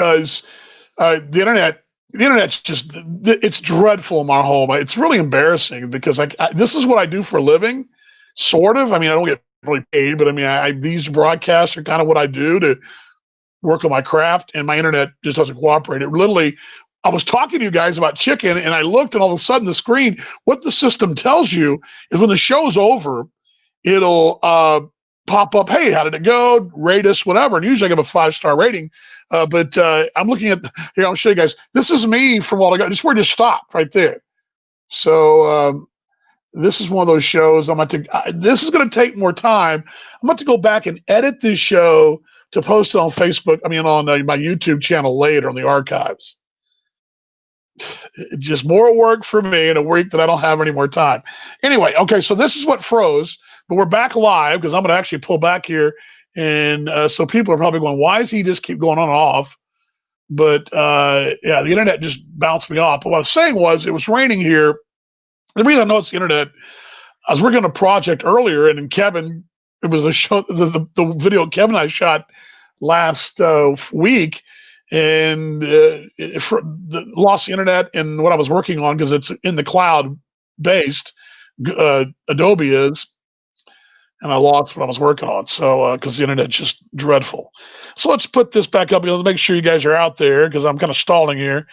because the internet. The internet's just, it's dreadful in my home. It's really embarrassing because this is what I do for a living, sort of. I mean, I don't get really paid, but I mean, these broadcasts are kind of what I do to work on my craft, and my internet just doesn't cooperate. It literally, I was talking to you guys about chicken, and I looked, and all of a sudden the screen, what the system tells you is when the show's over, it'll pop up, hey, how did it go? Rate us, whatever. And usually I give a 5-star rating. But I'm looking at, here, I'll show you guys. This is me from all I got. Just where it just stopped right there. So this is one of those shows. This is going to take more time. I'm about to go back and edit this show to post it on Facebook. I mean, on my YouTube channel later on the archives. Just more work for me in a week that I don't have any more time. Anyway, okay, so this is what froze, but we're back live because I'm going to actually pull back here. And so people are probably going, why does he just keep going on and off? But yeah, the internet just bounced me off. But what I was saying was it was raining here. The reason I know it's the internet, I was working on a project earlier, and then Kevin, it was a show, the video Kevin and I shot last week, and lost the internet and what I was working on because it's in the cloud based. Adobe is, and I lost what I was working on. So because the internet's just dreadful. So let's put this back up. Let's make sure you guys are out there because I'm kind of stalling here.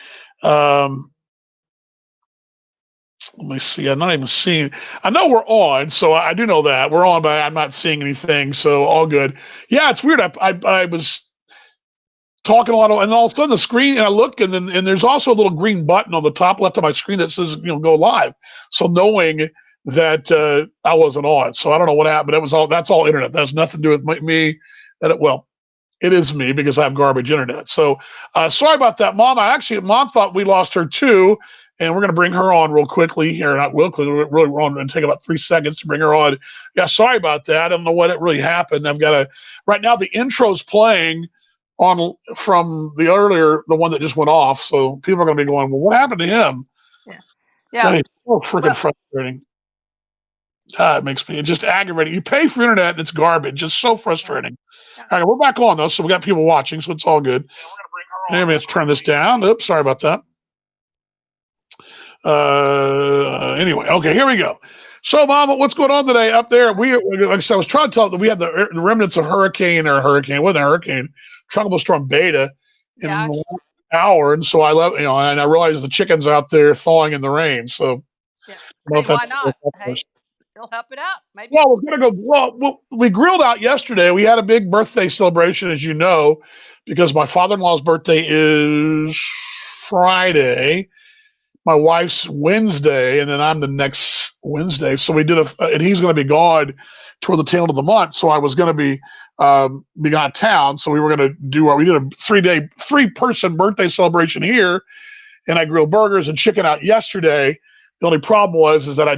Let me see. I'm not even seeing. I know we're on, so I do know that we're on, but I'm not seeing anything. So all good. Yeah, it's weird. I was talking a lot, and then all of a sudden the screen, and I look, and then there's also a little green button on the top left of my screen that says go live. So knowing that I wasn't on, so I don't know what happened. That's all internet. That has nothing to do with me. It is me because I have garbage internet. So sorry about that, Mom. Mom thought we lost her too. And we're going to bring her on real quickly here. Not real quickly. We're going to take about 3 seconds to bring her on. Yeah, sorry about that. I don't know what really happened. Right now the intro's playing on from the one that just went off. So people are going to be going, well, what happened to him? Yeah. It's so freaking frustrating. It makes me just aggravating. You pay for internet and it's garbage. It's so frustrating. All right, we're back on though. So we got people watching, so it's all good. Yeah, we're going to bring her on. Let's turn this down. Oops, sorry about that. Anyway, okay, here we go. So, Mama, what's going on today up there? Like I said, I was trying to tell that we had the remnants of hurricane, tropical storm Beta in 1 hour, and so I love and I realized the chickens out there thawing in the rain. So, hey, why not? Hey, he'll help it out. Maybe. Well, we're gonna go. Well, we grilled out yesterday. We had a big birthday celebration, as you know, because my father-in-law's birthday is Friday. My wife's Wednesday, and then I'm the next Wednesday. So we did and he's going to be gone toward the tail end of the month. So I was going to be out of town. So we were going to we did a 3-person birthday celebration here, and I grilled burgers and chicken out yesterday. The only problem was that I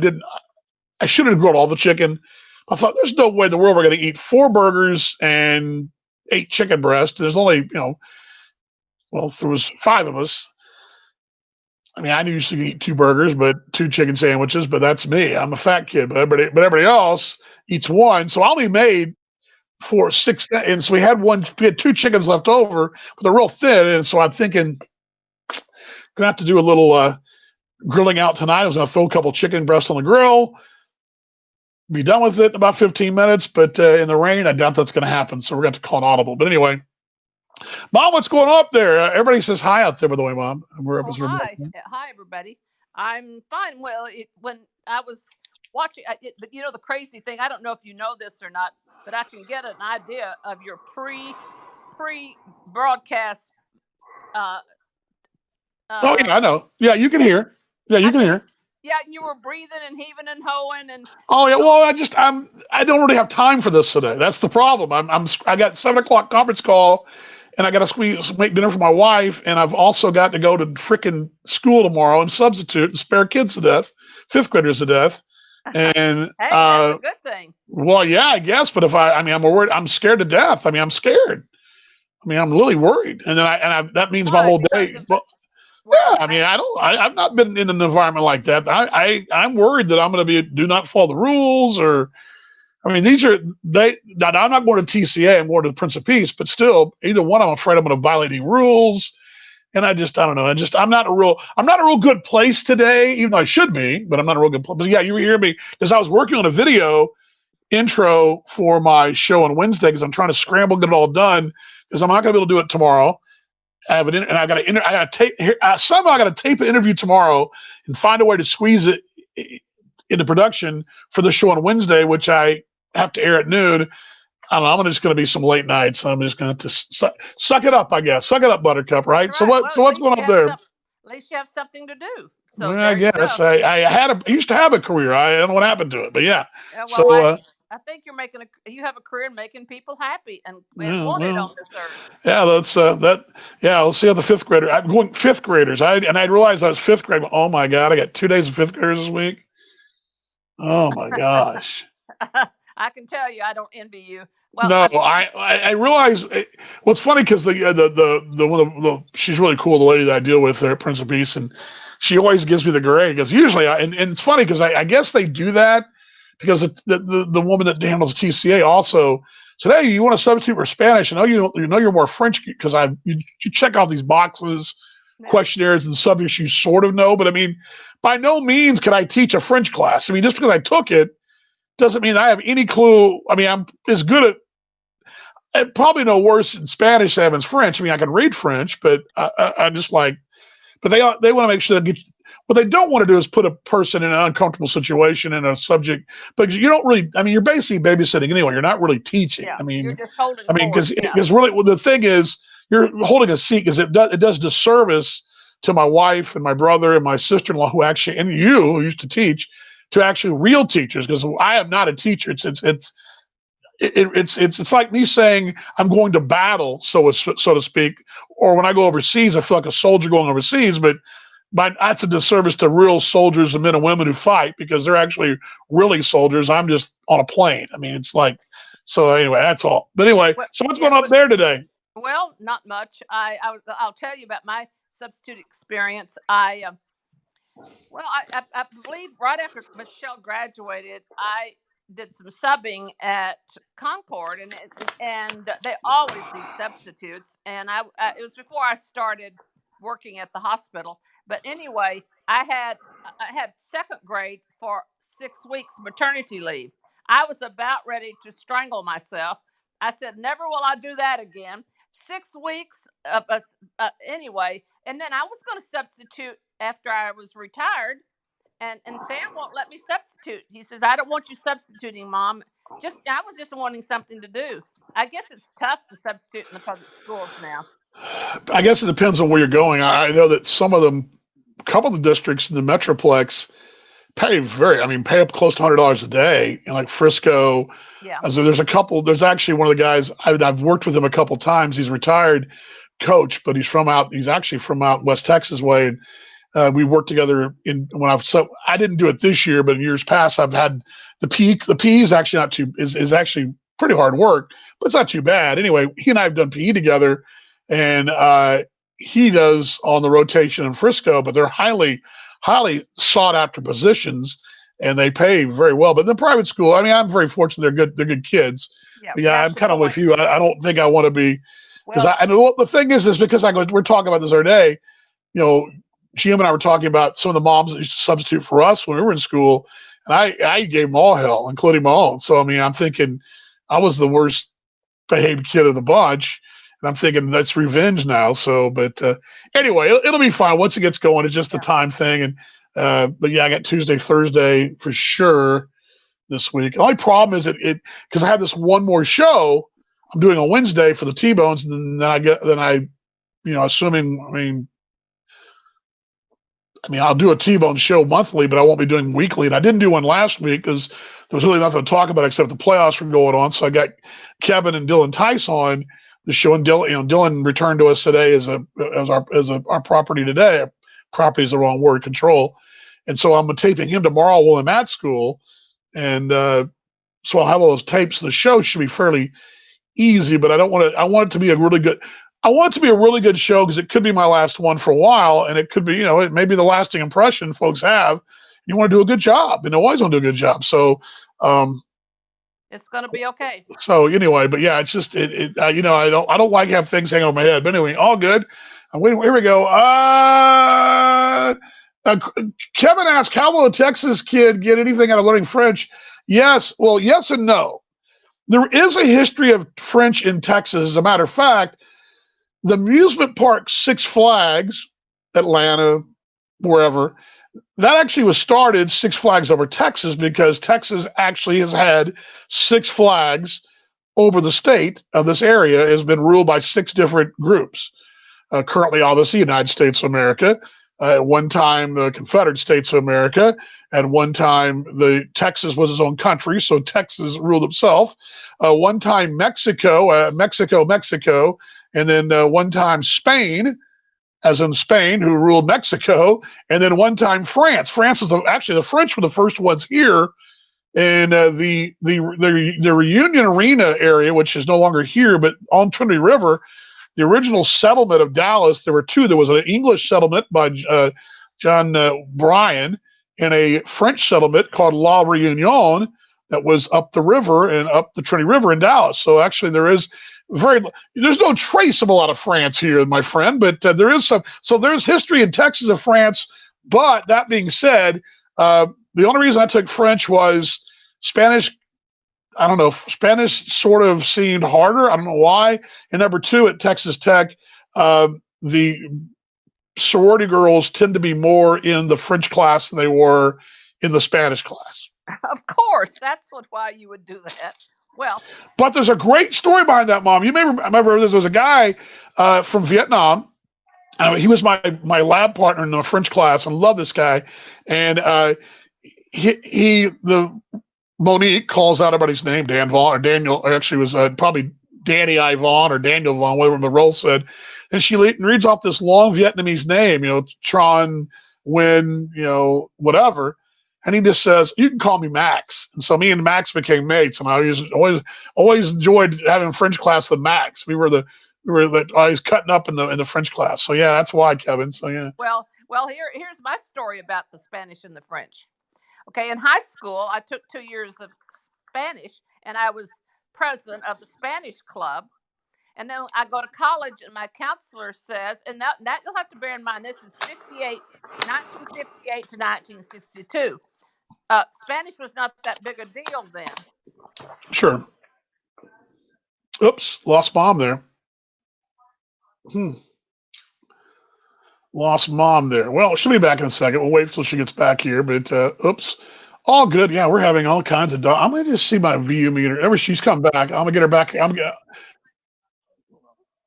should have grilled all the chicken. I thought there's no way in the world we're going to eat 4 burgers and 8 chicken breasts. There's only, there was 5 of us. I mean, I used to eat 2 burgers, but 2 chicken sandwiches, but that's me. I'm a fat kid, but everybody else eats 1. So I only made 4, 6, and so we had 2 chickens left over, but they're real thin. And so I'm thinking, gonna have to do a little grilling out tonight. I was gonna throw a couple chicken breasts on the grill, be done with it in about 15 minutes. But in the rain, I doubt that's gonna happen. So we're gonna have to call an audible. But anyway. Mom, what's going on up there? Everybody says hi out there, by the way, Mom. Hi, everybody. I'm fine. Well, when I was watching, the crazy thing, I don't know if you know this or not, but I can get an idea of your pre-broadcast. Oh, yeah, I know. Yeah, you can hear. Yeah, you can hear. Yeah, and you were breathing and heaving and hoeing and. Oh yeah, well, I don't really have time for this today. That's the problem. I got 7:00 conference call. And I got to make dinner for my wife, and I've also got to go to frickin' school tomorrow and substitute and spare kids to death, 5th graders to death. And hey, that's a good thing. Well, yeah, I guess. But I'm worried. I'm scared to death. I mean, I'm scared. I mean, I'm really worried. And then that means my whole day. Well, yeah, I mean, I've not been in an environment like that. I'm worried that I'm going to do not follow the rules or. I mean, these are they. Now, I'm not going to TCA. I'm going to the Prince of Peace, but still, either one, I'm afraid I'm going to violate any rules. And I don't know. I'm not a real good place today, even though I should be, but I'm not a real good place. But yeah, you hear me because I was working on a video intro for my show on Wednesday because I'm trying to scramble, get it all done because I'm not going to be able to do it tomorrow. I have and I got to tape here. Somehow I got to tape an interview tomorrow and find a way to squeeze it into production for the show on Wednesday, which I have to air at noon. I don't know. I'm just going to be some late nights. I'm just going to suck it up, I guess. Suck it up, Buttercup. That's Right. So right. what? Well, So at what's least going you on have there? some. At least you have something to do. So Well, I there you guess go. I used to have a career. I don't know what happened to it, but yeah. So Well, I think you have a career in making people happy and yeah, wanted well, on this earth. yeah. That's that. Yeah, we'll see how the fifth grader. I'm going fifth graders. I realized I was fifth grade. Oh my god, I got 2 days of fifth graders this week. Oh my gosh. I can tell you, I don't envy you. Well, No, I realize what's funny because the one of she's really cool, the lady that I deal with there at Prince of Peace, and she always gives me the grade because usually and it's funny because I guess they do that because the woman that handles TCA also said, hey, you want to substitute for Spanish? I know you know you're more French because you check off these boxes, yeah, questionnaires and subjects you sort of know, but I mean by no means can I teach a French class. I mean just because I took it doesn't mean I have any clue. I mean I'm as good at probably no worse in Spanish than in French. I mean, I can read French, but I'm just like, but they want to make sure that what they don't want to do is put a person in an uncomfortable situation in a subject, but you don't really. I mean, you're basically babysitting anyway. You're not really teaching. yeah, you're just holding court. Because Yeah, really, well, the thing is, you're holding a seat because it does disservice to my wife and my brother and my sister-in-law who actually and you who used to teach to actually real teachers because I am not a teacher. It's like me saying I'm going to battle, so to speak, or when I go overseas, I feel like a soldier going overseas. But that's a disservice to real soldiers and men and women who fight because they're actually really soldiers. I'm just on a plane. I mean, it's like so. Anyway, that's all. But anyway, well, so what's yeah. going on up there today? Well, not much. I'll tell you about my substitute experience. I believe right after Michelle graduated, I did some subbing at Concord, and they always need substitutes. And it was before I started working at the hospital. But anyway, I had second grade for 6 weeks maternity leave. I was about ready to strangle myself. I said, "Never will I do that again." 6 weeks anyway, and then I was going to substitute after I was retired, and Sam won't let me substitute. He says, "I don't want you substituting, Mom. I was just wanting something to do." I guess it's tough to substitute in the public schools now. I guess it depends on where you're going. I know that some of them, a couple of the districts in the Metroplex pay up close to $100 a day. And like Frisco, Yeah, so there's a couple. There's actually one of the guys I've worked with him a couple of times. He's a retired coach, but he's actually from out West Texas way. And we worked together I didn't do it this year, but in years past, I've had the PE is actually not too is actually pretty hard work, but it's not too bad. Anyway, he and I have done PE together, and he does on the rotation in Frisco, but they're highly sought after positions, and they pay very well. But in the private school, I mean, I'm very fortunate. They're good kids. yeah, But yeah, that's I'm the kind of with point. you. I don't think I want to be because Well, I know the thing is because we're talking about this other day. You know, Jim and I were talking about some of the moms that used to substitute for us when we were in school, and I gave them all hell, including my own. So I mean, I'm thinking I was the worst behaved kid of the bunch, and I'm thinking that's revenge now. So, but anyway, it'll be fine once it gets going. It's just the yeah, time thing, and but yeah, I got Tuesday, Thursday for sure this week. The only problem is it because I have this one more show I'm doing on Wednesday for the T-Bones, and then I assuming I'll do a T-Bone show monthly, but I won't be doing weekly. And I didn't do one last week because there was really nothing to talk about except the playoffs were going on. So I got Kevin and Dylan Tice on the show, and Dylan returned to us today as our property today. Property is the wrong word, control. And so I'm taping him tomorrow while I'm at school, and so I'll have all those tapes. The show should be fairly easy, but I don't want it. I want it to be a really good. I want it to be a really good show because it could be my last one for a while, and it could be, it may be the lasting impression folks have. You want to do a good job, and always want to do a good job. So, It's going to be okay. So anyway, but yeah, it's just I don't like have things hanging on my head. But anyway, all good. Here we go. Uh, Kevin asked, "How will a Texas kid get anything out of learning French?" Yes, well, yes and no. There is a history of French in Texas. As a matter of fact, the amusement park Six Flags, Atlanta, wherever, that actually was started Six Flags Over Texas because Texas actually has had Six Flags over the state of this area has been ruled by six different groups. Currently, obviously, United States of America. At one time, the Confederate States of America. At one time, the Texas was its own country, so Texas ruled itself. One time, Mexico, and then one time Spain, as in Spain, who ruled Mexico, and then one time France. France was actually the French were the first ones here, and the Reunion Arena area, which is no longer here, but on Trinity River, the original settlement of Dallas, there were two. There was an English settlement by John Bryan and a French settlement called La Reunion that was up the river and up the Trinity River in Dallas. So actually, there's no trace of a lot of France here, my friend, but there is some. So there's history in Texas of France. But that being said, the only reason I took French was Spanish. I don't know. Spanish sort of seemed harder. I don't know why. And number two, at Texas Tech, the sorority girls tend to be more in the French class than they were in the Spanish class. Of course, that's why you would do that. Well, but there's a great story behind that, Mom. You may remember there was a guy from Vietnam. He was my lab partner in the French class, and love this guy. And the Monique calls out everybody's name, Dan Vaughan or Daniel, or actually it was probably Danny I. Vaughan or Daniel Vaughan, whatever the role said. And she reads off this long Vietnamese name, Tron, Win, whatever. And he just says, "You can call me Max." And so me and Max became mates, and I always enjoyed having French class with Max. We were always cutting up in the French class. So yeah, that's why, Kevin. So yeah. Well, here's my story about the Spanish and the French. Okay, in high school, I took 2 years of Spanish, and I was president of the Spanish club. And then I go to college, and my counselor says, and that you'll have to bear in mind, this is 1958 to 1962. Spanish was not that big a deal then. Sure. Oops, lost Mom there. Lost Mom there. Well, she'll be back in a second. We'll wait till she gets back here. But oops. All good. Yeah, we're having all kinds of. I'm gonna just see my view meter. Ever she's come back, I'm gonna get her back.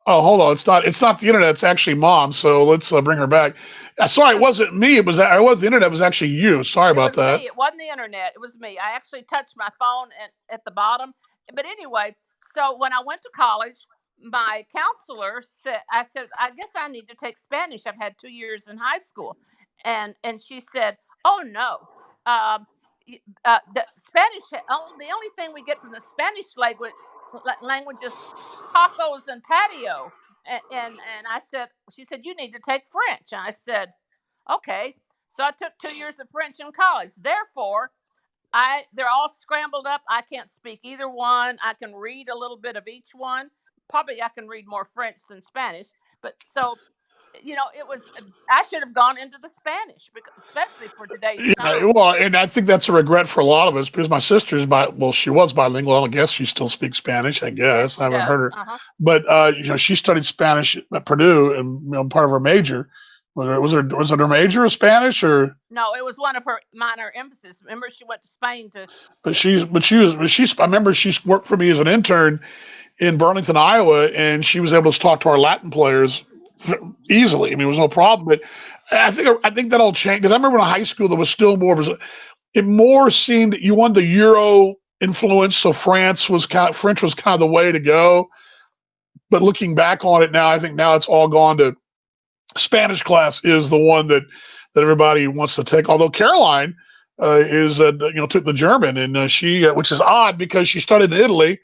Oh, hold on. It's not the internet. It's actually Mom. So let's bring her back. Sorry, it wasn't me. It was the internet. It was actually you. Sorry about that. Me. It wasn't the internet. It was me. I actually touched my phone at the bottom. But anyway, so when I went to college, my counselor said, I guess I need to take Spanish. I've had 2 years in high school. And she said, "Oh, no. The Spanish, the only thing we get from the Spanish language is tacos and patio." And she said, "You need to take French." And I said, "Okay." So I took 2 years of French in college. Therefore, they're all scrambled up. I can't speak either one. I can read a little bit of each one. Probably I can read more French than Spanish. But so, I should have gone into the Spanish, especially for today's time. Well, and I think that's a regret for a lot of us because my sister's she was bilingual. I guess she still speaks Spanish. I guess yes, I haven't heard her, uh-huh. But she studied Spanish at Purdue, and part of her major was it her major of Spanish or? No, it was one of her minor emphasis. Remember, she went to Spain to. But she I remember she worked for me as an intern in Burlington, Iowa, and she was able to talk to our Latin players easily. I mean, it was no problem. But I think that'll change because I remember in high school there was still it more seemed you wanted the Euro influence, so French was kind of the way to go. But looking back on it now, I think now it's all gone to Spanish class is the one that everybody wants to take. Although Caroline took the German, and she which is odd because she studied in Italy.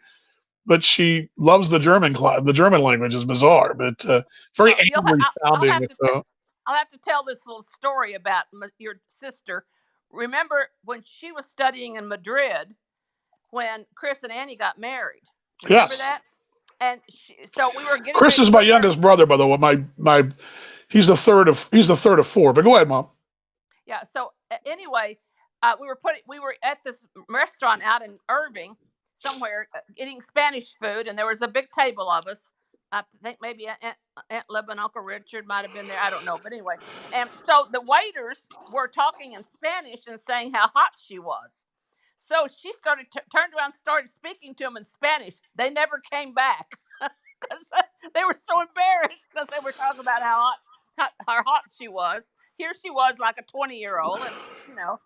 But she loves the German class. The German language is bizarre, but very angry sounding. I'll have to tell this little story about your sister. Remember when she was studying in Madrid, when Chris and Annie got married. Remember Yes. that? And so we were getting Chris ready to is my put her. youngest brother, by the way. He's the third of four. But go ahead, Mom. Yeah. So anyway, we were at this restaurant out in Irving somewhere eating Spanish food, and there was a big table of us. I think maybe Aunt Lib and Uncle Richard might have been there. I don't know, but anyway, and so the waiters were talking in Spanish and saying how hot she was. So she turned around, and started speaking to them in Spanish. They never came back because they were so embarrassed because they were talking about how hot she was. Here she was like a 20-year-old, and you know,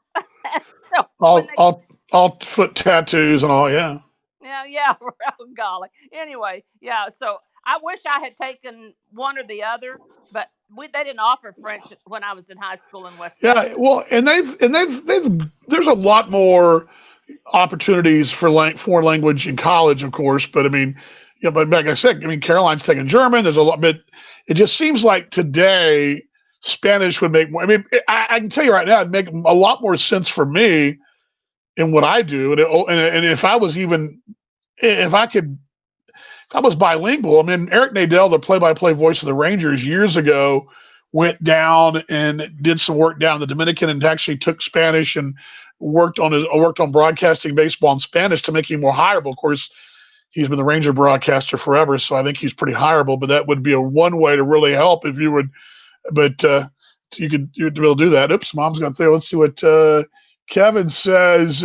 so when All they, all all foot tattoos and all. Yeah. yeah, oh, golly. Anyway, yeah. So I wish I had taken one or the other, but they didn't offer French when I was in high school in West Yeah. Texas. Well, and they've there's a lot more opportunities for foreign language in college, of course. But I mean, yeah. But like I said, I mean, Caroline's taking German. There's a lot, but it just seems like today Spanish would make more. I mean, I can tell you right now, it'd make a lot more sense for me in what I do, and if I was even if I could I was bilingual. I mean, Eric Nadel, the play-by-play voice of the Rangers, years ago went down and did some work down in the Dominican and actually took Spanish and worked on broadcasting baseball in Spanish to make him more hireable. Of course, he's been the Ranger broadcaster forever, so I think he's pretty hireable. But that would be a one way to really help if you would. But you'd be able to do that. Oops, Mom's got there. Let's see what Kevin says.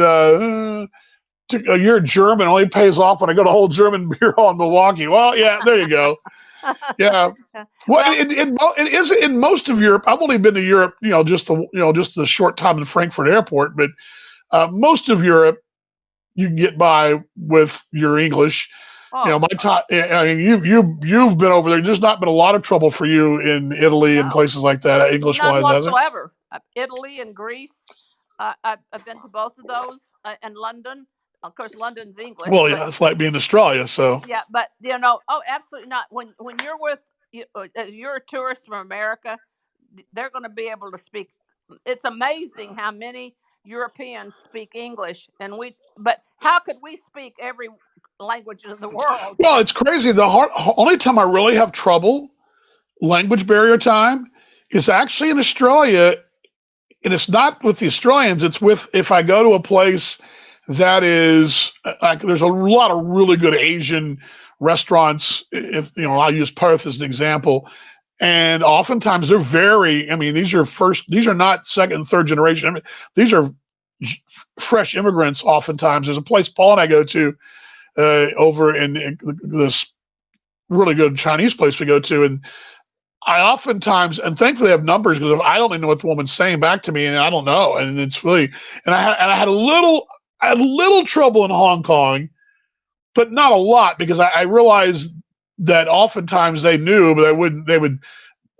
You're German only pays off when I go to Whole German Beer Hall in Milwaukee. Well, yeah, there you go. Yeah. Well, Well, it is in most of Europe. I've only been to Europe, just the short time in Frankfurt Airport, but most of Europe you can get by with your English. oh My time. I mean, you've been over there. There's not been a lot of trouble for you in Italy and no, places like that, English none wise, has it? whatsoever. Italy and Greece. I've been to both of those, and London. Of course, London's English, Well, but yeah, it's like being in Australia. So yeah, but oh, absolutely not. When you're you're a tourist from America, they're going to be able to speak. It's amazing how many Europeans speak English, and But how could we speak every language in the world? well, it's crazy. Only time I really have trouble language barrier time is actually in Australia, and it's not with the Australians. It's with if I go to a place that is like there's a lot of really good Asian restaurants. If I'll Yes. use Perth as an example, and oftentimes they're very. I mean, these are not second and third generation. I mean, these are fresh immigrants. Oftentimes, there's a place Paul and I go to over in this really good Chinese place we go to, and I oftentimes, and thankfully, I have numbers because I don't even know what the woman's saying back to me, and I don't know, and it's really, and I had I had a little trouble in Hong Kong, but not a lot because I realized that oftentimes they knew, but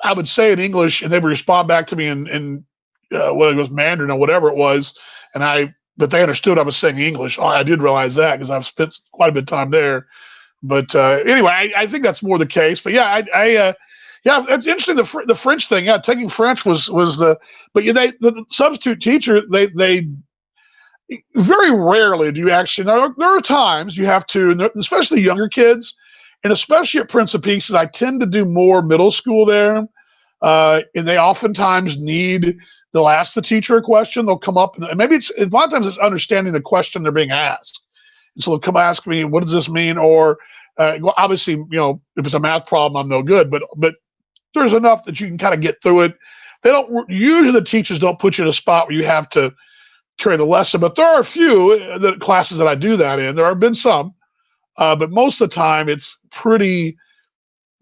I would say in English, and they would respond back to me in what it was Mandarin or whatever it was, but they understood I was saying English. I did realize that because I've spent quite a bit of time there. But anyway, I think that's more the case. But yeah, yeah, it's interesting. The French thing, yeah, taking French was but the substitute teacher, they very rarely do you actually. There are times you have to, especially younger kids, and especially at Prince of Pieces, I tend to do more middle school there, and they oftentimes they'll ask the teacher a question. They'll come up, and maybe a lot of times it's understanding the question they're being asked. And so they'll come ask me, what does this mean? Or obviously, if it's a math problem, I'm no good, but there's enough that you can kind of get through it. They don't usually the teachers don't put you in a spot where you have to carry the lesson, but there are a few the classes that I do that in. There have been some, but most of the time it's pretty.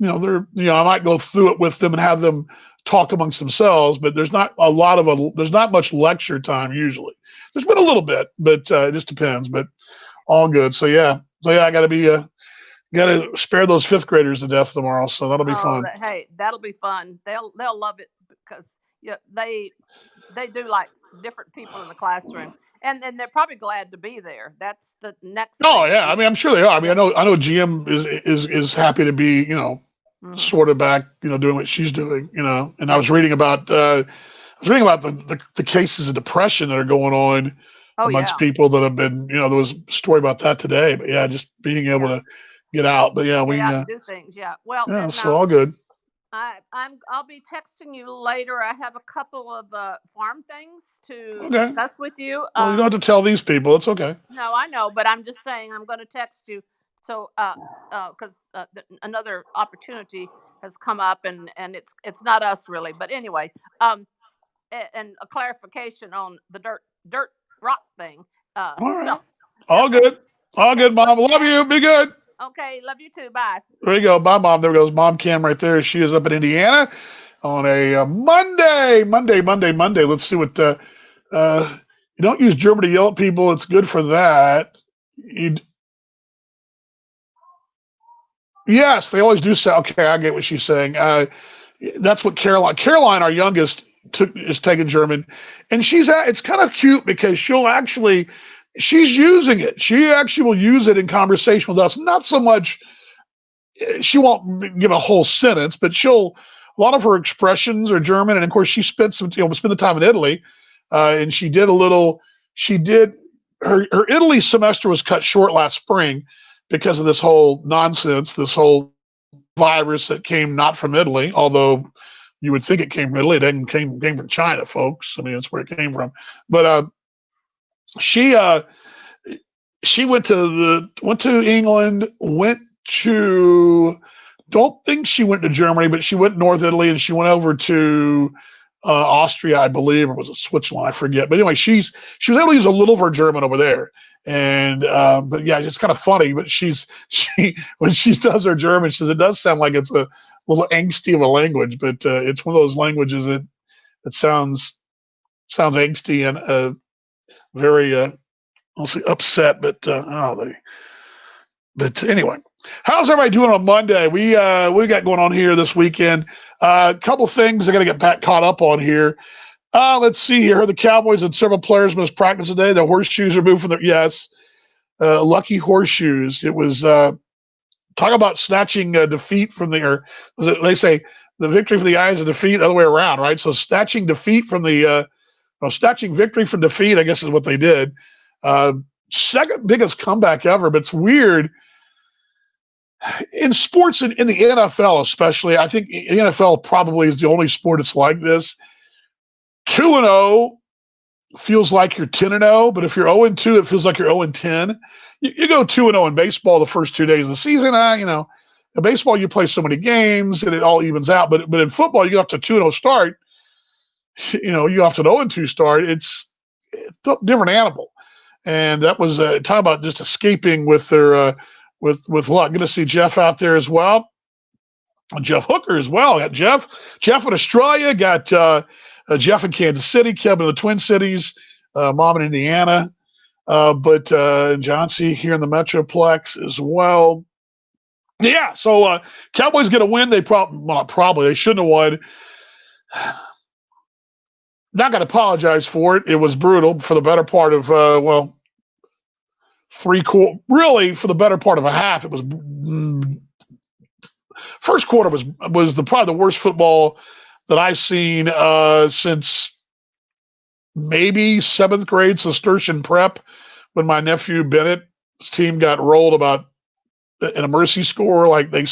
I might go through it with them and have them talk amongst themselves, but there's not much lecture time usually. There's been a little bit, but it just depends. But all good. So yeah, I got to spare those fifth graders to death tomorrow. So that'll be Oh, fun. hey, that'll be fun. They'll love it because yeah, they do like different people in the classroom, and then they're probably glad to be there. That's the next Oh thing. yeah, I mean I'm sure they are. I mean Yeah. I know GM is happy to be Hmm. sort of back doing what she's doing and I Yeah. was reading about the cases of depression that are going on Oh amongst yeah. people that have been, there was a story about that today. But yeah, just being able Yeah. to get out. But yeah, Get out and do things. Yeah. Well, yeah, and so all good. I'll be texting you later. I have a couple of farm things to Okay. discuss with you. Well, you don't have to tell these people. It's okay. No, I know, but I'm just saying I'm going to text you. So, because another opportunity has come up, and it's not us really, but anyway, and a clarification on the dirt rock thing. All So right. All okay, good. All okay, good, love Mom. you, Love Dad. you. Be good. Okay, love you too. Bye. There you go. Bye, Mom. There goes Mom Cam right there. She is up in Indiana on a Monday. Let's see what. Uh, you don't use German to yell at people. It's good for that. You, yes, they always do say. Okay, I get what she's saying. That's what Caroline, our youngest, is taking German, and it's kind of cute because she's using it. She actually will use it in conversation with us. Not so much she won't give a whole sentence, but a lot of her expressions are German. And of course, she spent the time in Italy, and she did her Italy semester was cut short last spring because of this whole nonsense, this whole virus that came not from Italy, although you would think it came from Italy. It didn't came from China, folks. I mean, that's where it came from. But she she went to England, went to don't think she went to Germany, but she went North Italy and she went over to Austria, I believe, or was it Switzerland? I forget. But anyway, she was able to use a little of her German over there. And but yeah, it's kind of funny. But she when she does her German, she says it does sound like it's a little angsty of a language, but it's one of those languages that sounds angsty and very I'll say upset, but but anyway, how's everybody doing on Monday? What we got going on here this weekend? A couple things I got to get back caught up on here. Let's see here. The Cowboys and several players missed practice today. The horseshoes are moved from their lucky horseshoes. It was talk about snatching defeat from or they say the victory from the eyes of defeat, the other way around, right? So snatching defeat from snatching victory from defeat, I guess is what they did. Second biggest comeback ever, but it's weird in sports in the NFL, especially. I think the NFL probably is the only sport that's like this. 2-0 feels like you're 10-0, but if you're 0-2, it feels like you're 0-10. You go 2-0 in baseball the first 2 days of the season. In baseball you play so many games and it all evens out. But in football, you go off to 2-0 start. You off to an 0-2 start. It's a different animal. And that was talk about just escaping with their with luck. Going to see Jeff out there as well. Jeff Hooker as well. Got Jeff in Australia. Got Jeff in Kansas City. Kevin in the Twin Cities. Mom in Indiana. But John C. here in the Metroplex as well. Yeah, so Cowboys get a win. They they shouldn't have won. Not going to apologize for it. It was brutal for the better part of really for the better part of a half. It was first quarter was probably the worst football that I've seen since maybe seventh grade Cistercian prep, when my nephew Bennett's team got rolled about in a mercy score. Like they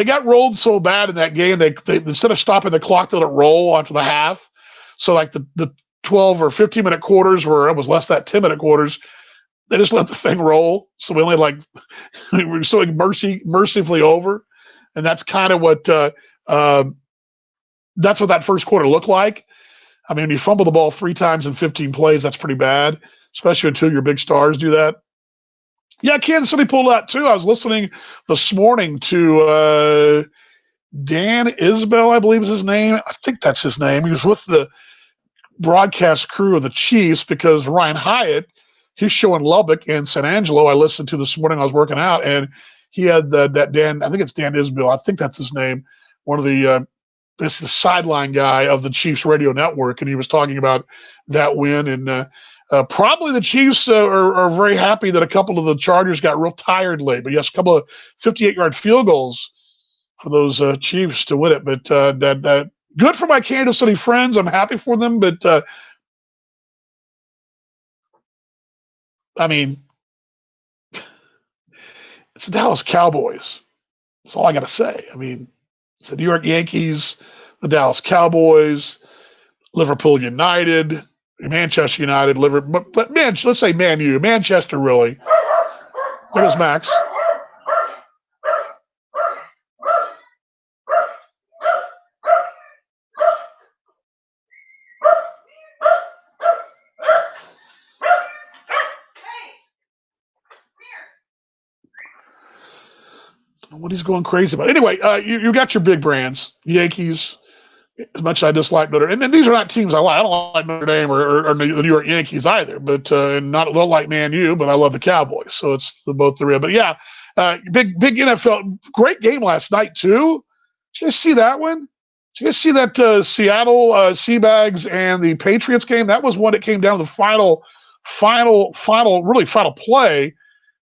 got rolled so bad in that game, they instead of stopping the clock, they let it roll after the half. So like the 12 or 15-minute quarters, where it was less than 10-minute quarters, they just let the thing roll. So we only we were so mercifully over. And that's kind of what that's what that first quarter looked like. I mean, when you fumble the ball 3 times in 15 plays, that's pretty bad, especially when 2 of your big stars do that. Yeah, Kansas City pulled out too. I was listening this morning to Dan Isbell, I believe is his name. I think that's his name. He was with the broadcast crew of the Chiefs because Ryan Hyatt, his show in Lubbock and San Angelo, I listened to this morning. I was working out, and he had that Dan. I think it's Dan Isbell. I think that's his name. One of the it's the sideline guy of the Chiefs radio network, and he was talking about that win. And probably the Chiefs are very happy that a couple of the Chargers got real tired late. But yes, a couple of 58-yard field goals for those Chiefs to win it. But that good for my Kansas City friends. I'm happy for them, but I mean, it's the Dallas Cowboys. That's all I got to say. I mean, it's the New York Yankees, the Dallas Cowboys, Liverpool United, Manchester United, Liverpool. But man, let's say Man U, Manchester really. There's Max. What he's going crazy about. Anyway, you got your big brands, Yankees. As much as I dislike Notre Dame, and these are not teams I like. I don't like Notre Dame or the New York Yankees either, but and not don't like Man U, but I love the Cowboys. So it's both the real. But yeah, big NFL, great game last night too. Did you guys see that one? Did you guys see that Seattle Seabags and the Patriots game? That was one that came down to the really final play.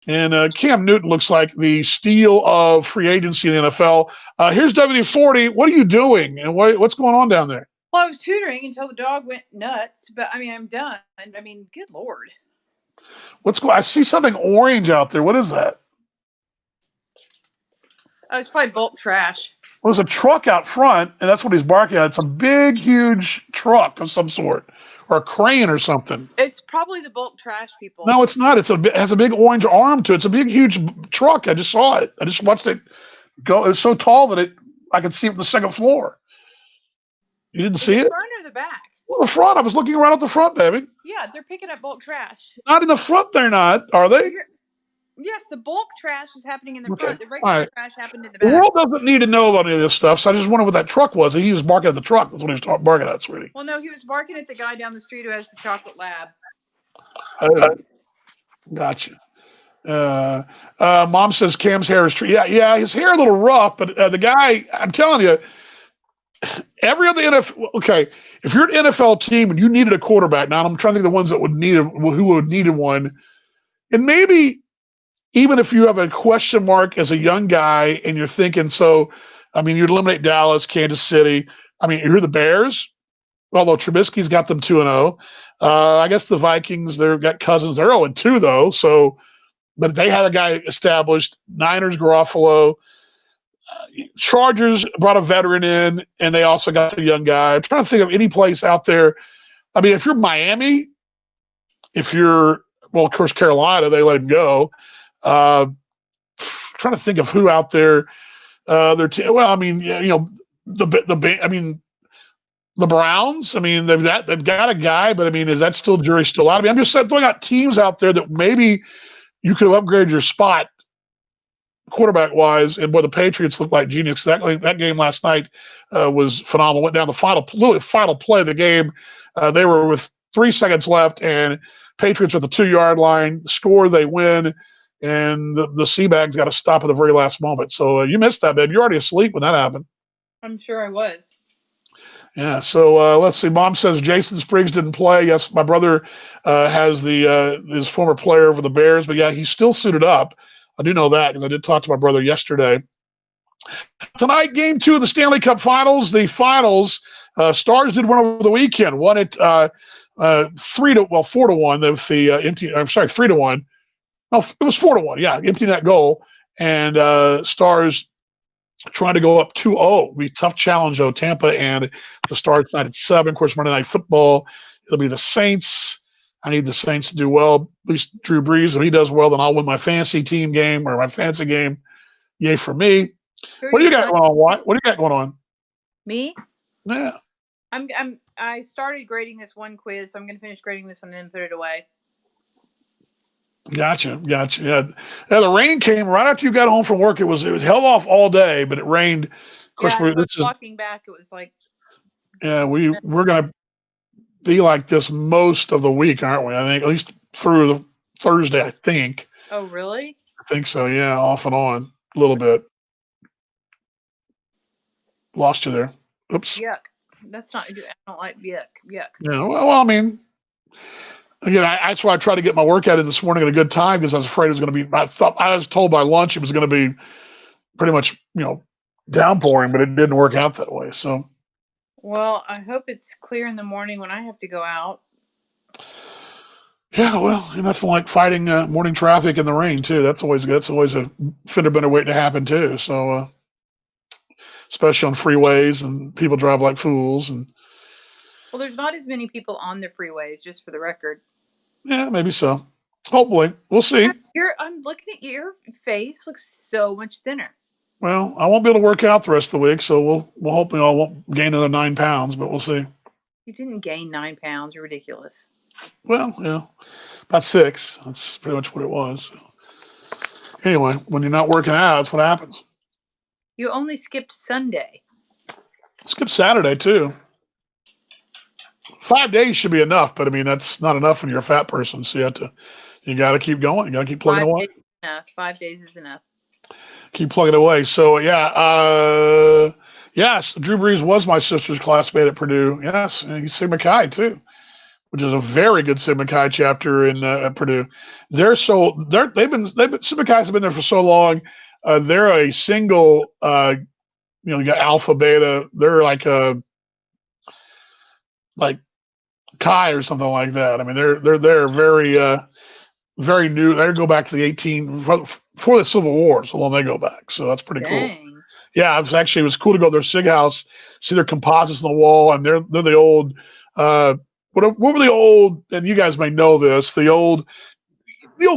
And Cam Newton looks like the steal of free agency in the NFL. Here's WD-40. What are you doing? And what's going on down there? Well, I was tutoring until the dog went nuts, but I mean, I'm done. I mean, good Lord. I see something orange out there. What is that? Oh, it's probably bulk trash. Well, there's a truck out front, and that's what he's barking at. It's a big, huge truck of some sort, or a crane or something. It's probably the bulk trash people. No, it's not. It has a big orange arm to it. It's a big, huge truck. I just saw it. I just watched it go. It's so tall that I could see it from the second floor. You didn't see it? The front or the back? Well, the front. I was looking right out the front, baby. Yeah, they're picking up bulk trash. Not in the front. They're not, are they? Yes, the bulk trash is happening in the front. The regular trash happened in the back. The world doesn't need to know about any of this stuff, so I just wondered what that truck was. He was barking at the truck. That's what he was barking at, sweetie. Well, no, he was barking at the guy down the street who has the chocolate lab. Oh, gotcha. Mom says Cam's hair is true. Yeah, his hair a little rough, but the guy, I'm telling you, every other NFL. Okay, if you're an NFL team and you needed a quarterback, now I'm trying to think of the ones that who would needed one, and maybe even if you have a question mark as a young guy and you're thinking, I mean, you'd eliminate Dallas, Kansas City. I mean, you're the Bears, although Trubisky's got them 2-0. I guess the Vikings, they've got Cousins. They're 0-2 though. So, but they had a guy established. Niners, Garofalo. Chargers brought a veteran in, and they also got the young guy. I'm trying to think of any place out there. I mean, if you're Miami, of course, Carolina, they let him go. Trying to think of who out there. I mean, the Browns. I mean, they've got a guy, but I mean, is that still jury still out? I mean, I'm just throwing out teams out there that maybe you could have upgraded your spot quarterback wise, and boy, the Patriots look like genius. That game last night was phenomenal. Went down the final play of the game. They were with 3 seconds left, and Patriots at the 2-yard line score. They win. And the Seabags got to stop at the very last moment. So you missed that, babe. You're already asleep when that happened. I'm sure I was. Yeah. So let's see. Mom says Jason Spriggs didn't play. Yes, my brother has his former player for the Bears, but yeah, he's still suited up. I do know that because I did talk to my brother yesterday. Tonight, game 2 of the Stanley Cup Finals. The finals. Stars did win over the weekend. Won it 4-1. With the empty. I'm sorry, 3-1. No, it was 4-1. Yeah, emptying that goal. And Stars trying to go up 2-0. It'll be a tough challenge, though. Tampa and the Stars tonight at 7. Of course, Monday Night Football. It'll be the Saints. I need the Saints to do well. At least Drew Brees. If he does well, then I'll win my fantasy team game or my fantasy game. Yay for me. What do you got going on, What do you got going on? Me? Yeah. I started grading this one quiz, so I'm going to finish grading this one and then put it away. Gotcha. Yeah, the rain came right after you got home from work. It was held off all day, but it rained. Of course, walking back, it was like. Yeah, we're gonna be like this most of the week, aren't we? I think at least through the Thursday. I think. Oh, really? I think so. Yeah, off and on a little bit. Lost you there. Oops. Yuck. That's not good. I don't like yuck. Yeah. Well, I mean. Again, that's why I tried to get my workout in this morning at a good time because I was afraid it was going to be. I was told by lunch it was going to be pretty much, downpouring, but it didn't work out that way. So, well, I hope it's clear in the morning when I have to go out. Yeah, well, nothing like fighting morning traffic in the rain too. That's always a fender bender waiting to happen too. So especially on freeways and people drive like fools and Well, there's not as many people on the freeways, just for the record. yeah, maybe so. Hopefully, we'll Yeah, see. I'm looking at your face looks so much thinner. Well, I won't be able to work out the rest of the week, so we'll hope I won't gain another 9 pounds, but we'll see. You didn't gain 9 pounds. You're ridiculous. Well, yeah, about 6. That's pretty much what it was. Anyway, when you're not working out, that's what happens. You only skipped Sunday. Skip Saturday too. 5 days should be enough, but I mean that's not enough when you're a fat person. So you got to keep going. You got to keep plugging Five away. days is enough. 5 days is enough. Keep plugging away. So yeah, yes, Drew Brees was my sister's classmate at Purdue. Yes, and he's Sigma Chi too, which is a very good Sigma Chi chapter in at Purdue. They've been Sigma Chi's have been there for so long. They're a single. You got Alpha Beta. They're like Chi or something like that. I mean, they're very new. They go back to the 18 before the Civil War, so long they go back. So that's pretty cool. Dang. Yeah, it was cool to go to their SIG house, see their composites on the wall, and they're the old what were the old, and you guys may know this, the old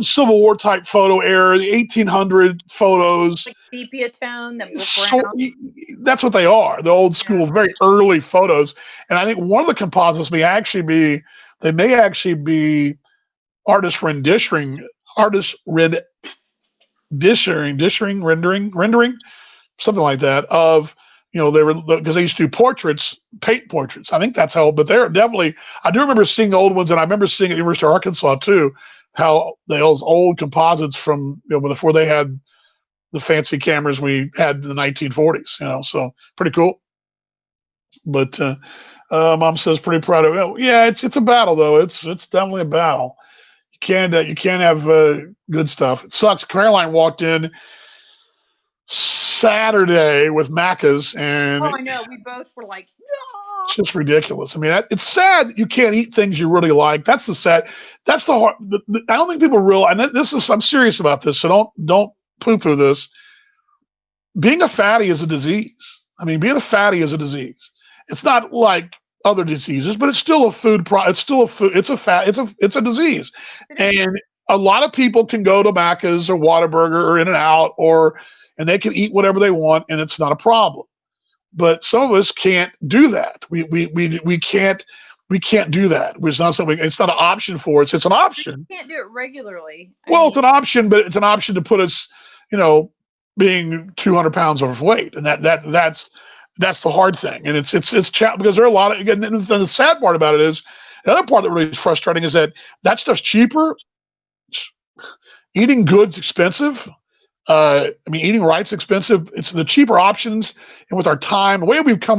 Civil War type photo era, the 1800 photos. Like sepia tone, the So brown. that's what they are, the old Yeah. school, very early photos. And I think one of the composites may actually be artist renditioning, artist rendering, something like that of they were because they used to do portraits, paint portraits. I think that's how, but they're definitely. I do remember seeing the old ones, and I remember seeing at University of Arkansas too, how those old composites from before they had the fancy cameras we had in the 1940s. So pretty cool. But mom says pretty proud of it. Yeah, it's a battle though. It's definitely a battle. You can't have good stuff. It sucks. Caroline walked in Saturday with Macca's, and Oh, I know. We both were like, no. it's just ridiculous. I mean, it's sad that you can't eat things you really like. That's the sad. That's the hard. I don't think people realize. And this is. I'm serious about this. So don't poo poo this. Being a fatty is a disease. I mean, being a fatty is a disease. It's not like other diseases, but it's still a food. It's still a food. It's a fat. It's a disease, and a lot of people can go to Macca's or Whataburger or In and Out and they can eat whatever they want, and it's not a problem. But some of us can't do that. We can't do that. It's not something. It's not an option for us. It's an option. You can't do it regularly. Well, it's an option, but it's an option to put us, you know, being 200 pounds overweight, and that's the hard thing. And it's because there are a lot of, again, and the sad part about it is the other part that really is frustrating is that stuff's cheaper. Eating good's expensive. I mean, eating right's expensive. It's the cheaper options, and with our time, the way we've come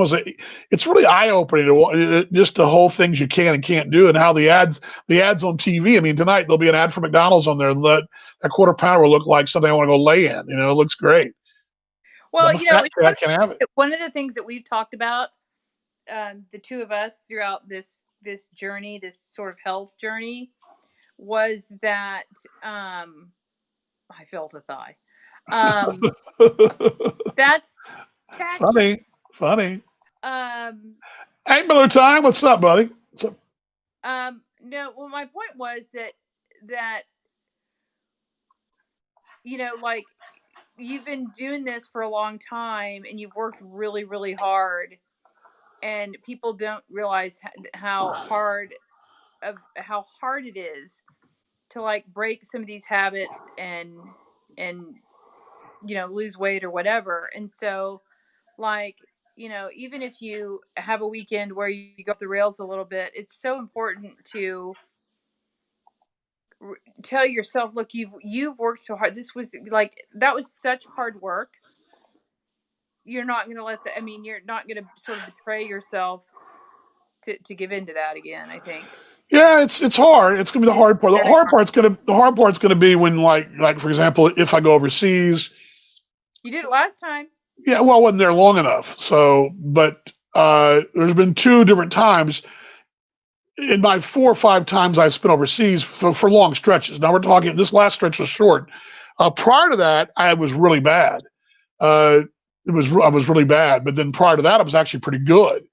it's really eye opening to just the whole things you can and can't do, and how the ads on TV. I mean, tonight there'll be an ad for McDonald's on there, and that quarter pounder will look like something I want to go lay in. It looks great. Well, I'm a fat kid, I can't have it. one of the things that we've talked about, the two of us throughout this journey, this sort of health journey, was that I felt a thigh. That's tacky. Funny. Hey, Miller Time, what's up, buddy? What's up? No, well, my point was that like, you've been doing this for a long time and you've worked really, really hard, and people don't realize how hard it is to like break some of these habits and lose weight or whatever. And so, like, even if you have a weekend where you go off the rails a little bit, it's so important to tell yourself, look, you've worked so hard. That was such hard work. You're not going to you're not going to sort of betray yourself to give into that again, I think. Yeah, it's hard. It's gonna be the hard part. The hard part's gonna be when like for example, if I go overseas. You did it last time. Yeah, well, I wasn't there long enough. So, but there's been 2 different times. in my 4 or 5 times I spent overseas for long stretches. Now we're talking, this last stretch was short. Prior to that, I was really bad. I was really bad, but then prior to that, I was actually pretty good.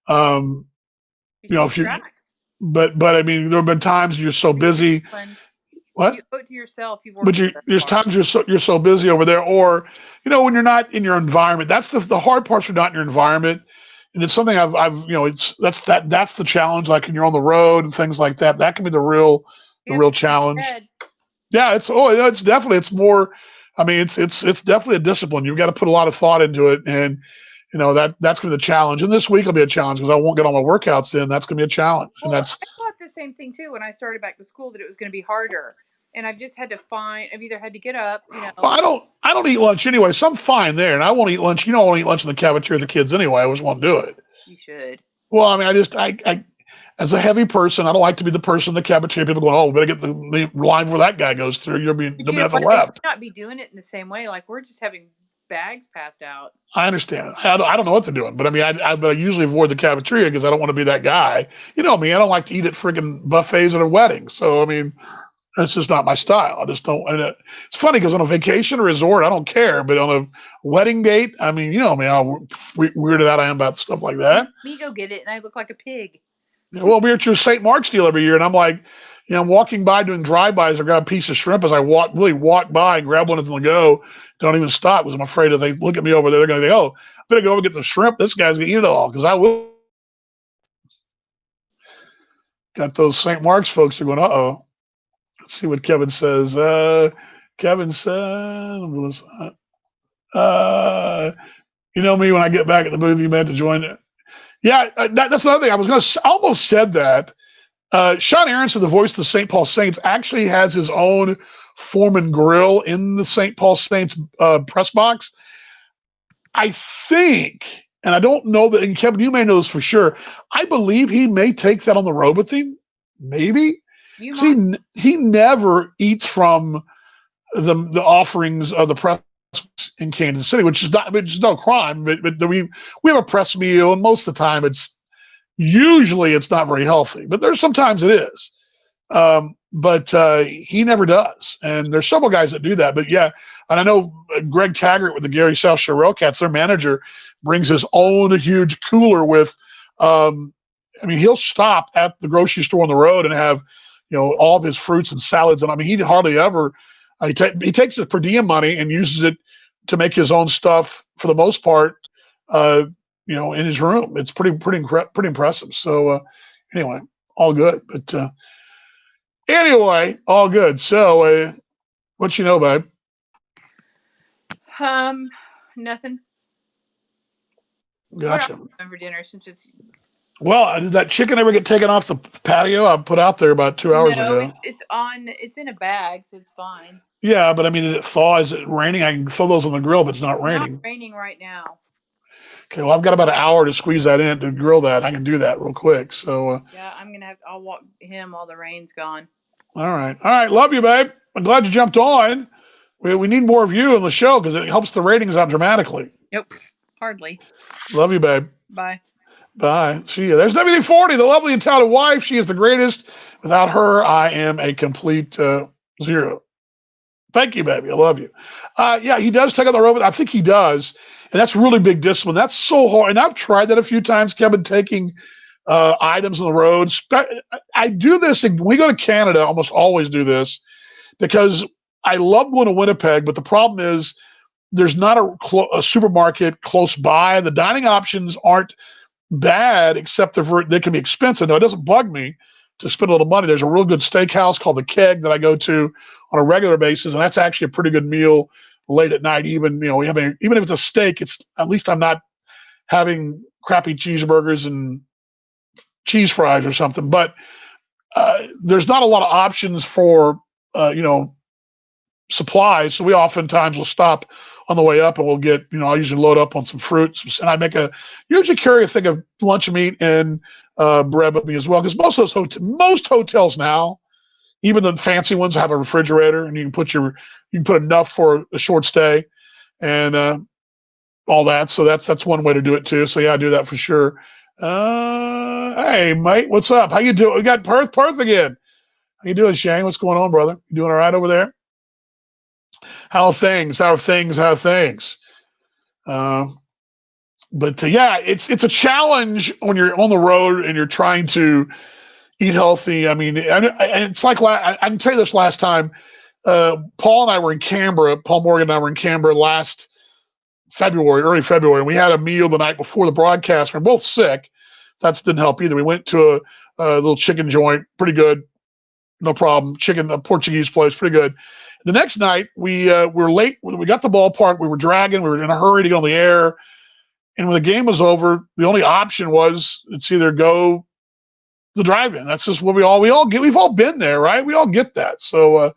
Um, You you know, should if you, track. but I mean, there have been times you're so busy. You What? owe it to yourself. You've But worked so there's hard. times you're so busy over there, or when you're not in your environment. That's the hard parts. You're not in your environment, and it's something I've it's that's the challenge. Like when you're on the road and things like that, that can be the real You have to plan challenge. ahead. Yeah, it's definitely it's more. I mean, it's definitely a discipline. You've got to put a lot of thought into it, and that's gonna be the challenge. And this week will be a challenge because I won't get all my workouts in. That's gonna be a challenge, and Well, that's I thought the same thing too when I started back to school, that it was going to be harder. And I've just had to find, I've either had to get up, well, I don't eat lunch anyway, so I'm fine there. And I won't eat lunch. I won't eat lunch in the cafeteria with the kids anyway. I just won't do it. you should. Well, I mean, I as a heavy person, I don't like to be the person in the cafeteria. People going, oh, we better get the line before that guy goes through. There'll be But you know nothing what? They left. might not be doing it in the same way. Like we're just having bags passed out. I understand. I don't know what they're doing, but I mean, but I usually avoid the cafeteria because I don't want to be that guy. You know me, I don't like to eat at freaking buffets at a wedding. So I mean, that's just not my style. I just don't. And it's funny because on a vacation or resort, I don't care, but on a wedding date, I mean, you know me, how weirded out I am about stuff like that. Me go get it, and I look like a pig. Well, we're at your St. Mark's deal every year, and I'm like, I'm walking by doing drive-bys. I grab a piece of shrimp as I walk by and grab one as I go. Don't even stop because I'm afraid if they look at me over there, they're going to think, oh, I better go over and get the shrimp. This guy's going to eat it all because I will. Got those St. Mark's folks are going, uh-oh. Let's see what Kevin says. Kevin said, you know me, when I get back at the booth, you meant to join it. Yeah, that's another thing. I almost said that. Sean Aronson, the voice of the St. Paul Saints, actually has his own Foreman grill in the St. Paul Saints press box. I think, and I don't know that, and Kevin, you may know this for sure. I believe he may take that on the road with him. Maybe. You See, might. he never eats from the offerings of the press in Kansas City, which is no crime. But we have a press meal, and most of the time usually it's not very healthy. But there's sometimes it is. But he never does. And there's several guys that do that. But yeah, and I know Greg Taggart with the Gary South Shore Railcats, their manager, brings his own huge cooler with. I mean, he'll stop at the grocery store on the road and have all of his fruits and salads. And I mean, he hardly ever. He takes his per diem money and uses it to make his own stuff for the most part. In his room, it's pretty impressive. So anyway, all good. But anyway, all good. So what you know, babe? Nothing. Gotcha. What are you for dinner since it's? Well, did that chicken ever get taken off the patio? I put out there about 2 hours ago. It's on. It's in a bag, so it's fine. Yeah, but I mean, did it thaw? Is it raining? I can throw those on the grill, but it's not raining. Not raining right now. Okay, well, I've got about an hour to squeeze that in to grill that. I can do that real quick. So yeah, I'll walk him while the rain's gone. All right. Love you, babe. I'm glad you jumped on. We need more of you on the show because it helps the ratings out dramatically. Nope, hardly. Love you, babe. Bye. Bye. See you. There's WD-40, the lovely and talented wife. She is the greatest. Without her, I am a complete zero. Thank you, baby. I love you. Yeah, he does take on the road. I think he does. And that's really big discipline. That's so hard. And I've tried that a few times, Kevin, taking items on the road. I do this, and when we go to Canada, I almost always do this because I love going to Winnipeg, but the problem is there's not a supermarket close by. The dining options aren't bad, except they can be expensive. Now, it doesn't bug me to spend a little money. There's a real good steakhouse called The Keg that I go to on a regular basis, and that's actually a pretty good meal late at night. Even even if it's a steak, it's at least I'm not having crappy cheeseburgers and cheese fries or something. But there's not a lot of options for supplies, so we oftentimes will stop on the way up and we'll get I usually load up on some fruits, and I usually carry a thing of lunch meat and bread with me as well, because most hotels now, even the fancy ones, have a refrigerator, and you can put enough for a short stay and all that. So that's one way to do it too. So yeah, I do that for sure. Hey, mate, what's up? How you doing? We got Perth again. How you doing, Shane? What's going on, brother? You doing all right over there? How are things? How are things? How are things? Uh, but yeah, it's a challenge when you're on the road and you're trying to eat healthy. I mean, it's like I can tell you this last time. Paul and I were in Canberra. Paul Morgan and I were in Canberra last February, early February, and we had a meal the night before the broadcast. We're both sick. That didn't help either. We went to a little chicken joint, pretty good, no problem. Chicken, a Portuguese place, pretty good. The next night, we were late. We got the ballpark. We were dragging. We were in a hurry to get on the air. And when the game was over, the only option was it's either go the drive-in. That's just what we all get. We've all been there, right? We all get that. So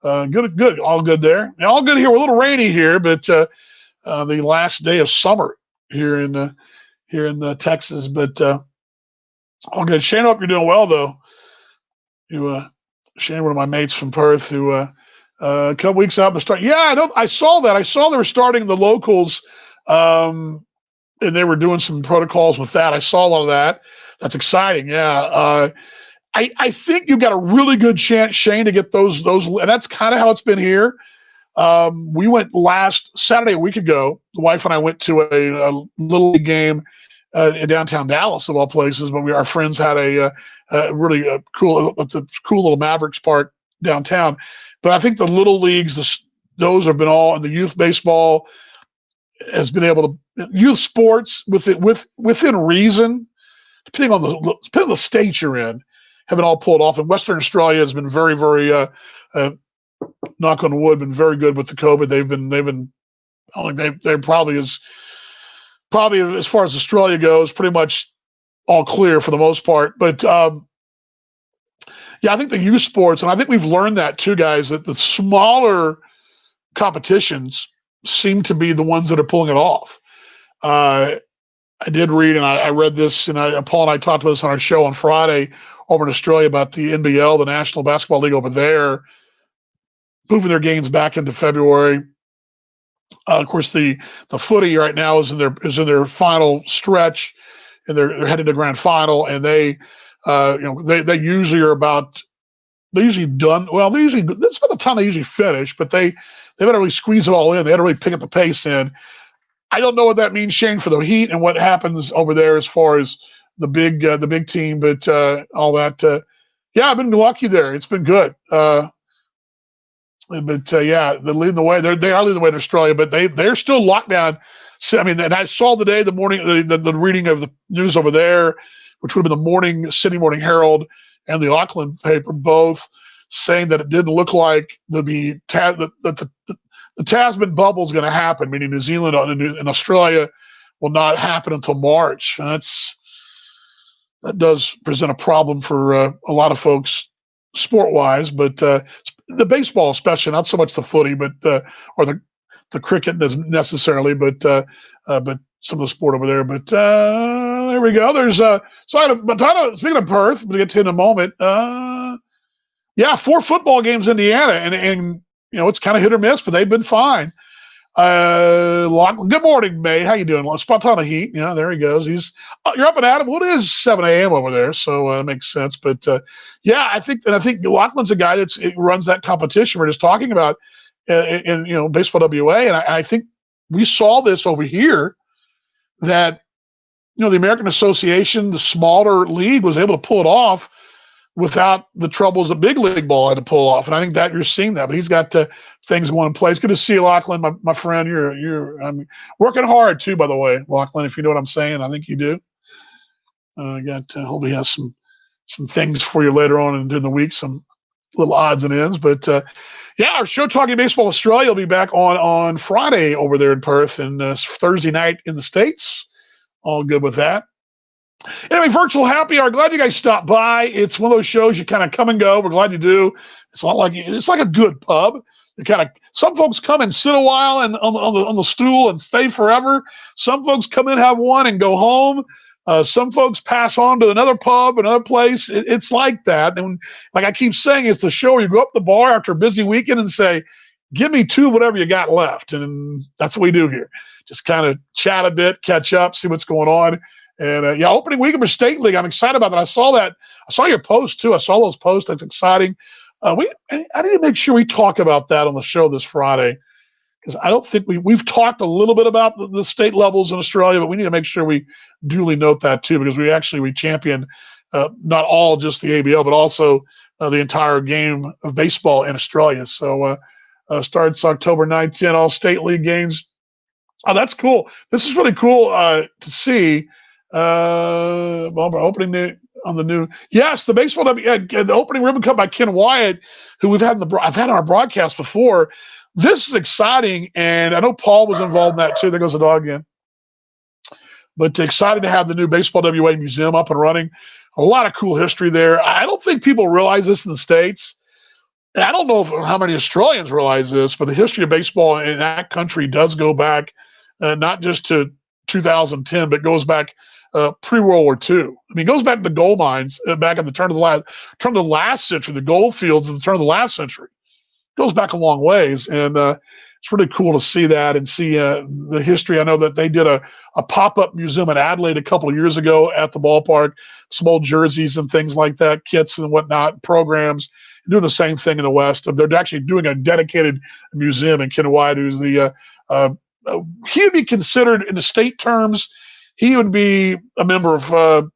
good, all good there. Now, all good here. We're a little rainy here, but the last day of summer here in Texas, but all good. Shane, I hope you're doing well though. You Shane, one of my mates from Perth, who a couple weeks out to start. Yeah, I saw that. I saw they were starting the locals, and they were doing some protocols with that. I saw a lot of that. That's exciting. Yeah. I think you've got a really good chance, Shane, to get those, and that's kind of how it's been here. We went last Saturday, a week ago. The wife and I went to a little league game in downtown Dallas, of all places. But our friends had a really cool little Mavericks park downtown. But I think the little leagues, those have been all, and the youth baseball has been able to, youth sports within reason, depending on the state you're in, have been all pulled off. And Western Australia has been very, very knock on wood, been very good with the COVID. They've been. I think they're probably as far as Australia goes, pretty much all clear for the most part. But yeah, I think the youth sports, and I think we've learned that too, guys, that the smaller competitions seem to be the ones that are pulling it off. I did read, and I read this, and Paul and I talked about this on our show on Friday over in Australia about the NBL, the National Basketball League over there, moving their games back into February. Of course, the footy right now is in their final stretch, and they're headed to grand final, and they they usually are about, they're usually done. Well, that's about the time they usually finish, but they better really squeeze it all in. They had to really pick up the pace in. I don't know what that means, Shane, for the Heat and what happens over there as far as the big team, but all that. Yeah, I've been lucky there. It's been good. But yeah, they're leading the way. They are leading the way to Australia, but they're still locked down. So, I mean, and I saw the morning the reading of the news over there, which would have been the Sydney Morning Herald and the Auckland paper, both saying that it didn't look like the Tasman bubble is going to happen, meaning New Zealand and Australia will not happen until March. And that does present a problem for a lot of folks sport-wise, but the baseball especially, not so much the footy, but or the cricket necessarily, but some of the sport over there. But there we go. There's speaking of Perth, we'll get to in a moment. Yeah, 4 football games in Indiana, and it's kind of hit or miss, but they've been fine. Good morning, May. How you doing? Spot on the Heat. Yeah, there he goes. You're up and at him. Well, it is 7 a.m. over there, so it makes sense. But yeah, I think Lachlan's a guy that runs that competition we're just talking about in Baseball WA, and I think we saw this over here that the American Association, the smaller league, was able to pull it off without the troubles that big league ball had to pull off. And I think that you're seeing that, but he's got things going in place. Good to see you, Lachlan, my friend. You're working hard too, by the way, Lachlan, if you know what I'm saying. I think you do. Hopefully has some things for you later on during the week, some little odds and ends. But yeah, our show Talking Baseball Australia will be back on Friday over there in Perth, and Thursday night in the States. All good with that. Anyway, virtual happy hour. Glad you guys stopped by. It's one of those shows you kind of come and go. We're glad you do. It's like a good pub. Some folks come and sit a while and on the stool and stay forever. Some folks come in, have one, and go home. Some folks pass on to another pub, another place. It's like that. And like I keep saying, it's the show where you go up the bar after a busy weekend and say, give me 2 whatever you got left. And that's what we do here. Just kind of chat a bit, catch up, see what's going on. And yeah, opening weekend for State League. I'm excited about that. I saw your post too. I saw those posts. That's exciting. I need to make sure we talk about that on the show this Friday, because I don't think we've talked a little bit about the state levels in Australia, but we need to make sure we duly note that too, because we champion not all just the ABL, but also the entire game of baseball in Australia. So starts October 9th, 10, all state league games. Oh, that's cool. This is really cool to see. Well, we're opening on the new. Yes, the baseball. The opening ribbon cut by Ken Wyatt, who I've had on our broadcast before. This is exciting, and I know Paul was involved in that too. There goes the dog again. But excited to have the new Baseball WA Museum up and running. A lot of cool history there. I don't think people realize this in the States. And I don't know how many Australians realize this, but the history of baseball in that country does go back not just to 2010, but goes back pre-World War II. I mean, it goes back to the gold mines back at the turn of the last century, the gold fields at the turn of the last century. It goes back a long ways, and it's really cool to see that and see the history. I know that they did a pop-up museum in Adelaide a couple of years ago at the ballpark, some old jerseys and things like that, kits and whatnot, programs. Doing the same thing in the West. They're actually doing a dedicated museum in Kennewick, who's he would be considered in the state terms, he would be a member of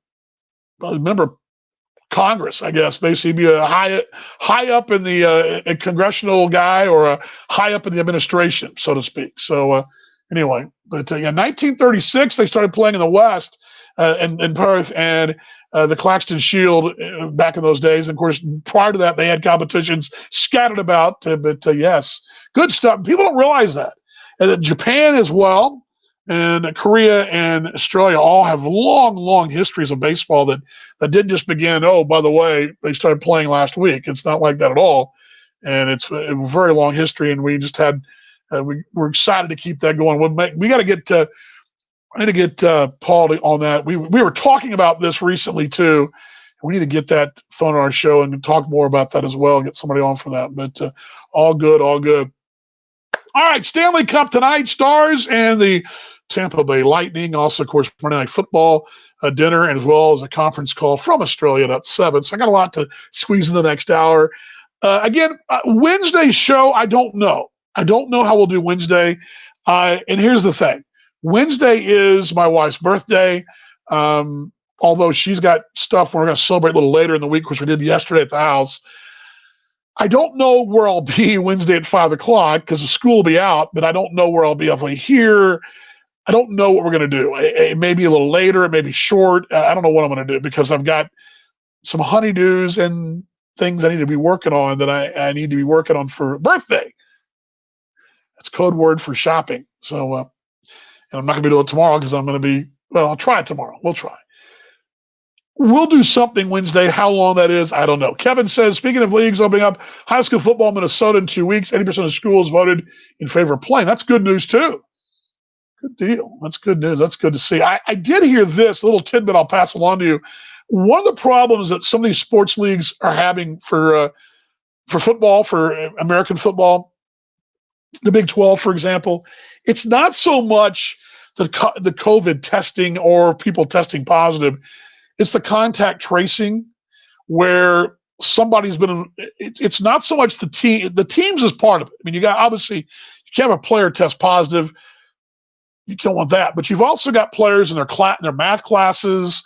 Congress, I guess. Basically, be a high up in the a congressional guy, or a high up in the administration, so to speak. So anyway, but yeah, 1936 they started playing in the West in Perth, and the Claxton Shield back in those days. And of course, prior to that, they had competitions scattered about. But yes, good stuff. People don't realize that. And that Japan as well, and Korea and Australia all have long, long histories of baseball that didn't just begin, oh, by the way, they started playing last week. It's not like that at all. And it's a very long history, and we just had we're excited to keep that going. We got to get I need to get Paul on that. We were talking about this recently too. We need to get that phone on our show and talk more about that as well, and get somebody on for that. But all good, all good. All right, Stanley Cup tonight, Stars and the Tampa Bay Lightning. Also, of course, Monday Night Football dinner, and as well as a conference call from Australia at 7. So I got a lot to squeeze in the next hour. Again, Wednesday's show, I don't know. I don't know how we'll do Wednesday. And here's the thing. Wednesday is my wife's birthday. Although she's got stuff we're going to celebrate a little later in the week, which we did yesterday at the house. I don't know where I'll be Wednesday at 5 o'clock because the school will be out, but I don't know where I'll be. If I here, I don't know what we're going to do. It may be a little later. It may be short. I don't know what I'm going to do because I've got some honeydews and things I need to be working on that I need to be working on for birthday. That's code word for shopping. So, and I'm not going to be doing it tomorrow because I'm going to be, well, I'll try it tomorrow. We'll try. We'll do something Wednesday. How long that is, I don't know. Kevin says, speaking of leagues opening up, high school football in Minnesota in 2 weeks, 80% of schools voted in favor of playing. That's good news, too. Good deal. That's good news. That's good to see. I did hear this little tidbit. I'll pass along to you. One of the problems that some of these sports leagues are having for football, for American football, the Big 12, for example, it's not so much the COVID testing or people testing positive. It's the contact tracing where somebody's been. It's not so much the team. The teams is part of it. I mean, you got obviously you can't have a player test positive. You don't want that, but you've also got players in their math classes,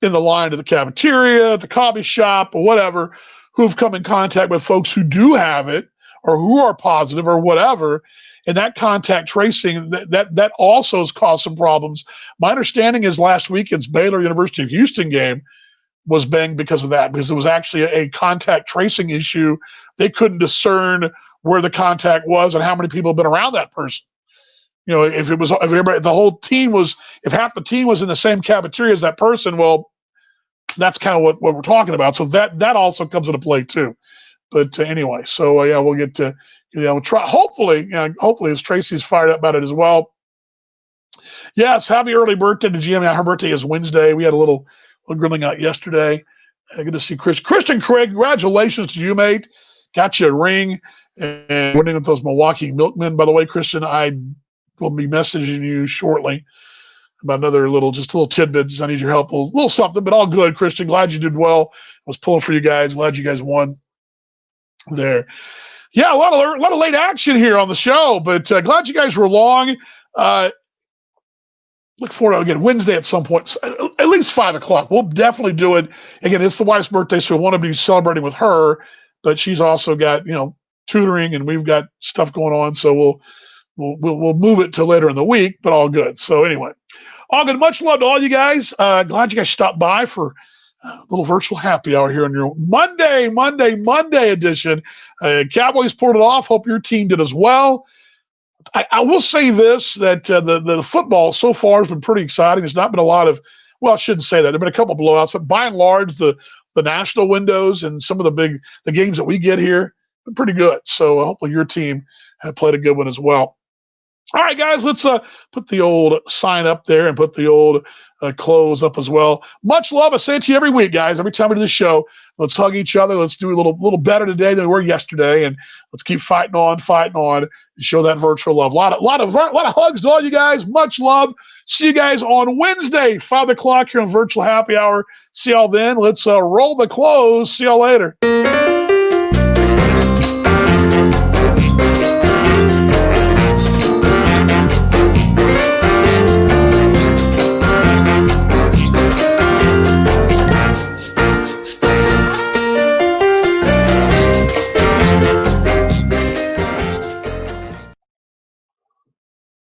in the line to the cafeteria, at the coffee shop, or whatever, who've come in contact with folks who do have it or who are positive or whatever. And that contact tracing, that also has caused some problems. My understanding is last weekend's Baylor University of Houston game was banged because of that, because it was actually a contact tracing issue. They couldn't discern where the contact was and how many people had been around that person. You know, if everybody, the whole team was, if half the team was in the same cafeteria as that person, well, that's kind of what we're talking about. So that also comes into play too. But anyway, so yeah, we'll get to, we'll try. Hopefully, as Tracy's fired up about it as well. Yes, happy early birthday to GM. Her birthday is Wednesday. We had a little grilling out yesterday. Good to see Christian Craig. Congratulations to you, mate. Got you a ring and winning with those Milwaukee Milkmen. By the way, Christian, I will be messaging you shortly. about another just a little tidbit. Just I need your help, a little something, but all good. Christian, glad you did well. I was pulling for you guys. Glad you guys won there. Yeah, a lot of late action here on the show, but glad you guys were along. Look forward to again Wednesday at some point, at least 5 o'clock. We'll definitely do it again. It's the wife's birthday, so we want to be celebrating with her, but she's also got tutoring, and we've got stuff going on, so we'll move it to later in the week. But all good. So anyway, all good. Much love to all you guys. Glad you guys stopped by for a little virtual happy hour here on your Monday edition. Cowboys pulled it off. Hope your team did as well. I will say this, that the football so far has been pretty exciting. There's not been a lot of, well, I shouldn't say that. There have been a couple of blowouts, but by and large, the national windows and some of the games that we get here have been pretty good. So hopefully your team had played a good one as well. All right, guys, let's put the old sign up there and put the old close up as well. Much love. I say it to you every week, guys. Every time we do the show, let's hug each other. Let's do a little better today than we were yesterday, and let's keep fighting on, and show that virtual love. A lot of hugs to all you guys. Much love. See you guys on Wednesday, 5 o'clock here on Virtual Happy Hour. See y'all then. Let's roll the close. See y'all later.